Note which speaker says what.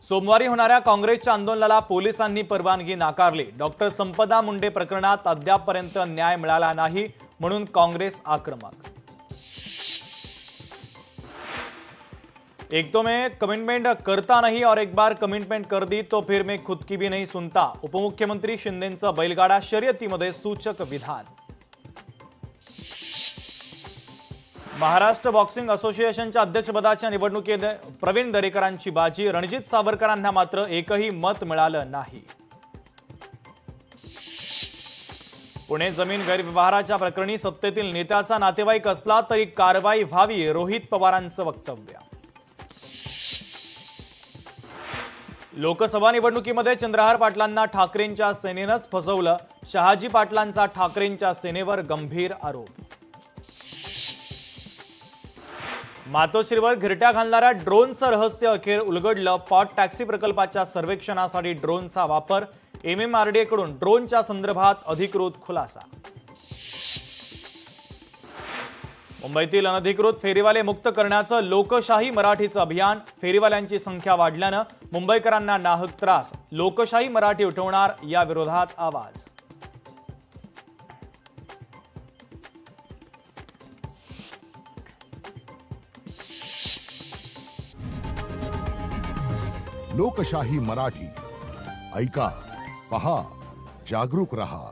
Speaker 1: सोमवारी होणाऱ्या काँग्रेसच्या आंदोलनाला पोलिसांनी परवानगी नाकारली। डॉक्टर संपदा मुंडे प्रकरणात अद्यापपर्यंत न्याय मिळाला नाही म्हणून काँग्रेस आक्रमक। एक तो मैं कमिटमेंट करता नहीं और एक बार कमिटमेंट कर दी तो फिर मैं खुद की भी नहीं सुनता। उपमुख्यमंत्री शिंदेंचं बैलगाडा शर्यतीमध्ये सूचक विधान। महाराष्ट्र बॉक्सिंग असोसिएशनच्या अध्यक्षपदाच्या निवडणुकीत प्रवीण दरेकरांची बाजी। रणजित सावरकरांना मात्र एकही मत मिळालं नाही। पुणे जमीन गैरव्यवहाराच्या प्रकरणी सत्तेतील नेत्याचा नातेवाईक असला तरी कारवाई व्हावी, रोहित पवारांचं वक्तव्य। लोकसभा निवडणुकीमध्ये चंद्रहार पाटलांना ठाकरेंच्या सेनेनंच फसवलं। शहाजी पाटलांचा ठाकरेंच्या सेनेवर गंभीर आरोप। मातोश्रीवर घिरट्या घालणाऱ्या ड्रोनचं रहस्य अखेर उलगडलं। पॉट टॅक्सी प्रकल्पाच्या सर्वेक्षणासाठी ड्रोनचा वापर। MMRDA कडून ड्रोनच्या संदर्भात अधिकृत खुलासा। मुंबईतील अनधिकृत फेरीवाले मुक्त करण्याचं लोकशाही मराठीचं अभियान। फेरीवाल्यांची संख्या वाढल्यानं मुंबईकरांना नाहक त्रास। लोकशाही मराठी उठवणार या विरोधात आवाज।
Speaker 2: लोकशाही मराठी ऐका, पहा, जागरूक रहा।